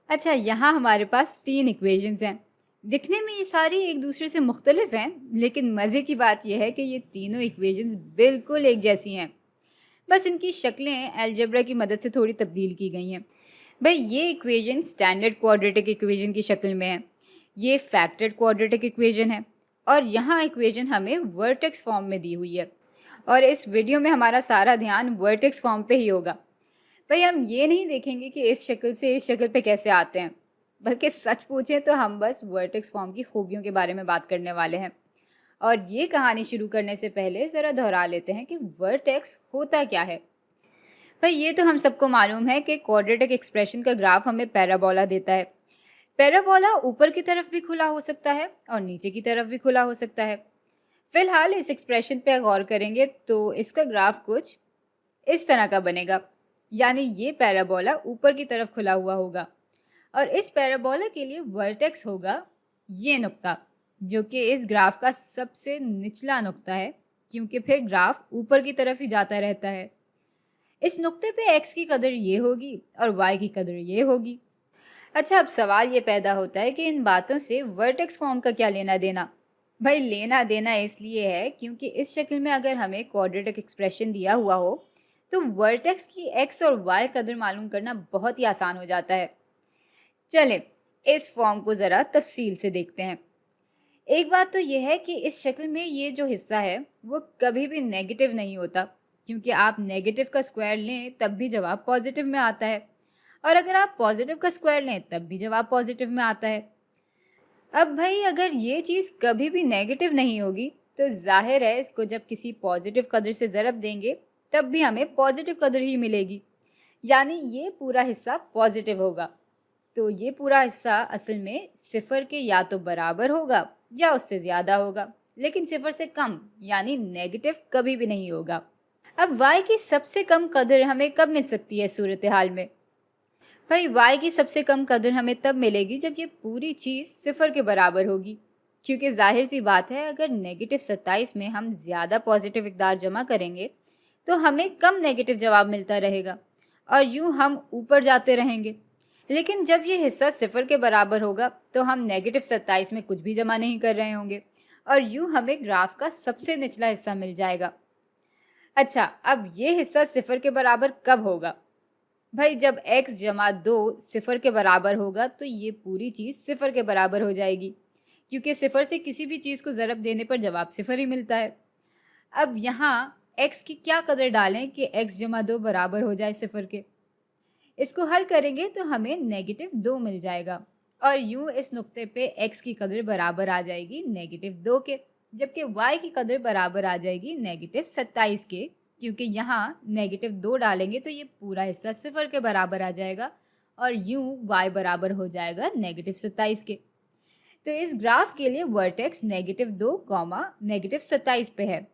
अच्छा, यहाँ हमारे पास 3 इक्वेशंस हैं। दिखने में ये सारी एक दूसरे से मुख्तलिफ हैं, लेकिन मज़े की बात यह है कि ये तीनों इक्वेशंस बिल्कुल एक जैसी हैं। बस इनकी शक्लें अलजेब्रा की मदद से थोड़ी तब्दील की गई हैं। भाई, ये इक्वेशन स्टैंडर्ड क्वाड्रेटिक इक्वेशन की शक्ल में है, ये फैक्टर्ड क्वाड्रेटिक इक्वेशन है, और यहाँ इक्वेशन हमें वर्टेक्स फॉर्म में दी हुई है। और इस वीडियो में हमारा सारा ध्यान वर्टेक्स फॉर्म पे ही होगा। भाई, हम ये नहीं देखेंगे कि इस शक्ल से इस शक्ल पे कैसे आते हैं, बल्कि सच पूछें तो हम बस वर्टेक्स फॉर्म की खूबियों के बारे में बात करने वाले हैं। और ये कहानी शुरू करने से पहले ज़रा दोहरा लेते हैं कि वर्टेक्स होता क्या है। भाई, ये तो हम सबको मालूम है कि क्वाड्रेटिक एक्सप्रेशन का ग्राफ हमें पैराबोला देता है। पैराबोला ऊपर की तरफ भी खुला हो सकता है और नीचे की तरफ भी खुला हो सकता है। फिलहाल इस एक्सप्रेशन पे गौर करेंगे तो इसका ग्राफ कुछ इस तरह का बनेगा, यानी ये पैराबोला ऊपर की तरफ खुला हुआ होगा और इस पैराबोला के लिए वर्टेक्स होगा ये नुक्ता, जो कि इस ग्राफ का सबसे निचला नुक्ता है, क्योंकि फिर ग्राफ ऊपर की तरफ ही जाता रहता है। इस नुक्ते पे x की कदर ये होगी और y की कदर ये होगी। अच्छा, अब सवाल ये पैदा होता है कि इन बातों से वर्टेक्स फॉर्म का क्या लेना देना। भाई, लेना देना इसलिए है क्योंकि इस शक्ल में अगर हमें क्वाड्रेटिक एक्सप्रेशन दिया हुआ हो तो वर्टेक्स की x और y कदर मालूम करना बहुत ही आसान हो जाता है। चलें, इस फॉर्म को ज़रा तफसील से देखते हैं। एक बात तो यह है कि इस शक्ल में ये जो हिस्सा है वो कभी भी नेगेटिव नहीं होता, क्योंकि आप नेगेटिव का स्क्वायर लें तब भी जवाब पॉजिटिव में आता है, और अगर आप पॉजिटिव का स्क्वायर लें तब भी जवाब पॉजिटिव में आता है। अब भाई, अगर ये चीज़ कभी भी नेगेटिव नहीं होगी तो जाहिर है इसको जब किसी पॉजिटिव कदर से ज़रब देंगे तब भी हमें पॉजिटिव कदर ही मिलेगी, यानी ये पूरा हिस्सा पॉजिटिव होगा। तो ये पूरा हिस्सा असल में सिफर के या तो बराबर होगा या उससे ज़्यादा होगा, लेकिन सिफर से कम यानी नेगेटिव कभी भी नहीं होगा। अब y की सबसे कम कदर हमें कब मिल सकती है सूरत हाल में? भाई, y की सबसे कम कदर हमें तब मिलेगी जब ये पूरी चीज़ सिफर के बराबर होगी, क्योंकि जाहिर सी बात है अगर नेगेटिव 27 में हम ज़्यादा पॉजिटिव इकदार जमा करेंगे तो हमें कम नेगेटिव जवाब मिलता रहेगा और यूँ हम ऊपर जाते रहेंगे। लेकिन जब ये हिस्सा सिफर के बराबर होगा तो हम नेगेटिव 27 में कुछ भी जमा नहीं कर रहे होंगे और यूँ हमें ग्राफ का सबसे निचला हिस्सा मिल जाएगा। अच्छा, अब ये हिस्सा सिफर के बराबर कब होगा? भाई, जब x जमा 2 सिफर के बराबर होगा तो ये पूरी चीज़ सिफर के बराबर हो जाएगी, क्योंकि सिफर से किसी भी चीज़ को ज़रब देने पर जवाब सिफर ही मिलता है। अब यहाँ x की क्या कदर डालें कि x जमा 2 बराबर हो जाए सिफर के? इसको हल करेंगे तो हमें नेगेटिव 2 मिल जाएगा और यूँ इस नुक्ते पे x की कदर बराबर आ जाएगी नेगेटिव 2 के, जबकि y की कदर बराबर आ जाएगी नेगेटिव 27 के, क्योंकि यहाँ नेगेटिव 2 डालेंगे तो ये पूरा हिस्सा सिफर के बराबर आ जाएगा और यूँ y बराबर हो जाएगा नेगेटिव 27 के। तो इस ग्राफ के लिए वर्टेक्स नेगेटिव 2 नेगेटिव 27 पे है।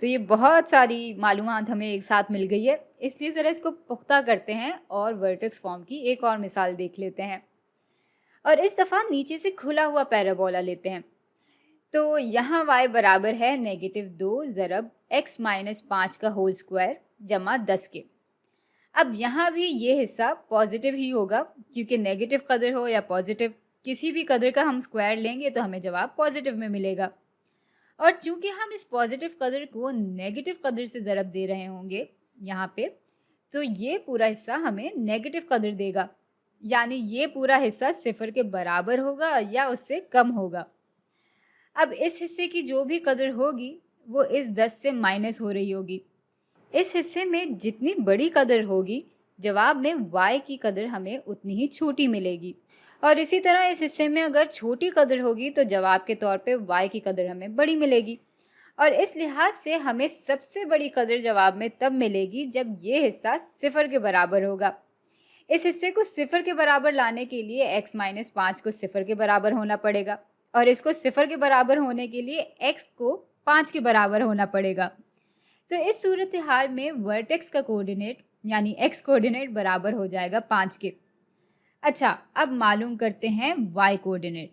तो ये बहुत सारी मालूमात हमें एक साथ मिल गई है, इसलिए ज़रा इसको पुख्ता करते हैं और वर्टेक्स फॉर्म की एक और मिसाल देख लेते हैं। और इस दफ़ा नीचे से खुला हुआ पैराबोला लेते हैं। तो यहाँ y बराबर है नेगेटिव 2 ज़रब x माइनस 5 का होल स्क्वायर जमा 10 के। अब यहाँ भी ये हिस्सा पॉजिटिव ही होगा, क्योंकि नेगेटिव कदर हो या पॉजिटिव, किसी भी कदर का हम स्क्वायर लेंगे तो हमें जवाब पॉजिटिव में मिलेगा। और चूंकि हम इस पॉजिटिव कदर को नेगेटिव कदर से ज़रब दे रहे होंगे यहाँ पे, तो ये पूरा हिस्सा हमें नेगेटिव कदर देगा, यानी ये पूरा हिस्सा सिफर के बराबर होगा या उससे कम होगा। अब इस हिस्से की जो भी कदर होगी वो इस 10 से माइनस हो रही होगी। इस हिस्से में जितनी बड़ी कदर होगी जवाब में y की कदर हमें उतनी ही छोटी मिलेगी, और इसी तरह इस हिस्से में अगर छोटी कदर होगी तो जवाब के तौर पे y की कदर हमें बड़ी मिलेगी। और इस लिहाज से हमें सबसे बड़ी कदर जवाब में तब मिलेगी जब ये हिस्सा सिफर के बराबर होगा। इस हिस्से को सिफर के बराबर लाने के लिए x माइनस 5 को सिफर के बराबर होना पड़ेगा और इसको सिफर के बराबर होने के लिए x को 5 के बराबर होना पड़ेगा। तो इस सूरत हाल में वर्टेक्स का कोऑर्डिनेट यानी x कोऑर्डिनेट बराबर हो जाएगा 5 के। अच्छा, अब मालूम करते हैं y कोऑर्डिनेट।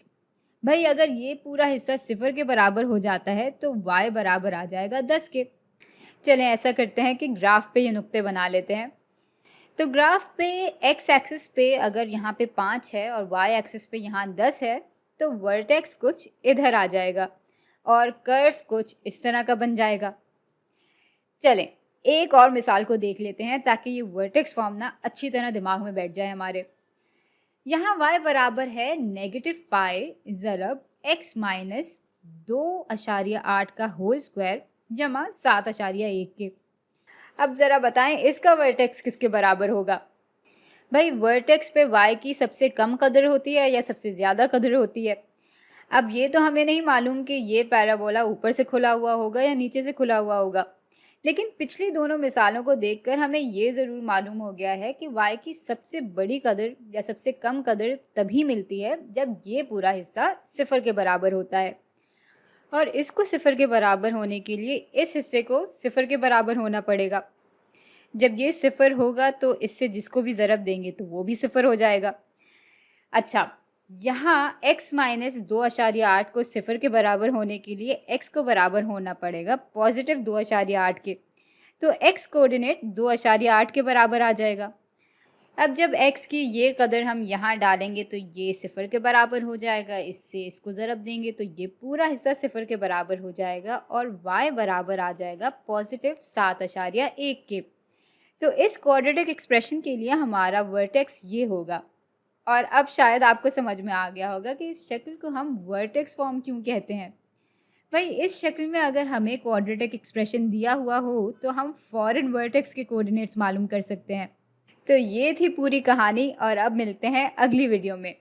भाई, अगर ये पूरा हिस्सा सिफर के बराबर हो जाता है तो y बराबर आ जाएगा 10 के। चलें ऐसा करते हैं कि ग्राफ पे ये नुक्ते बना लेते हैं। तो ग्राफ पे एक्स एक्सिस पे अगर यहाँ पे 5 है और वाई एक्सिस पे यहाँ 10 है तो वर्टेक्स कुछ इधर आ जाएगा और कर्व कुछ इस तरह का बन जाएगा। चलें एक और मिसाल को देख लेते हैं ताकि ये वर्टेक्स फॉर्म ना अच्छी तरह दिमाग में बैठ जाए हमारे। यहाँ y बराबर है -पाई ज़रब x माइनस 2.8 का होल स्क्वायर जमा 7.1 के। अब ज़रा बताएं इसका वर्टेक्स किसके बराबर होगा? भाई वर्टेक्स पे y की सबसे कम कदर होती है या सबसे ज़्यादा कदर होती है? अब ये तो हमें नहीं मालूम कि ये पैराबोला ऊपर से खुला हुआ होगा या नीचे से खुला हुआ होगा, लेकिन पिछली दोनों मिसालों को देखकर हमें ये ज़रूर मालूम हो गया है कि y की सबसे बड़ी कदर या सबसे कम कदर तभी मिलती है जब ये पूरा हिस्सा 0 के बराबर होता है, और इसको 0 के बराबर होने के लिए इस हिस्से को 0 के बराबर होना पड़ेगा। जब ये 0 होगा तो इससे जिसको भी ज़रब देंगे तो वो भी 0 हो जाएगा। अच्छा, यहाँ x माइनस 2.8 को 0 के बराबर होने के लिए x को बराबर होना पड़ेगा पॉजिटिव 2.8 के, तो x कोऑर्डिनेट 2.8 के बराबर आ जाएगा। अब जब x की ये कदर हम यहाँ डालेंगे तो ये 0 के बराबर हो जाएगा, इससे इसको ज़रब देंगे तो ये पूरा हिस्सा 0 के बराबर हो जाएगा और y बराबर आ जाएगा पॉजिटिव 7.1 के। तो इस क्वाड्रेटिक एक्सप्रेशन के लिए हमारा वर्टेक्स ये होगा। और अब शायद आपको समझ में आ गया होगा कि इस शक्ल को हम वर्टेक्स फॉर्म क्यों कहते हैं। भाई इस शक्ल में अगर हमें क्वाड्रेटिक एक्सप्रेशन दिया हुआ हो तो हम फ़ौरन वर्टेक्स के कोऑर्डिनेट्स मालूम कर सकते हैं। तो ये थी पूरी कहानी और अब मिलते हैं अगली वीडियो में।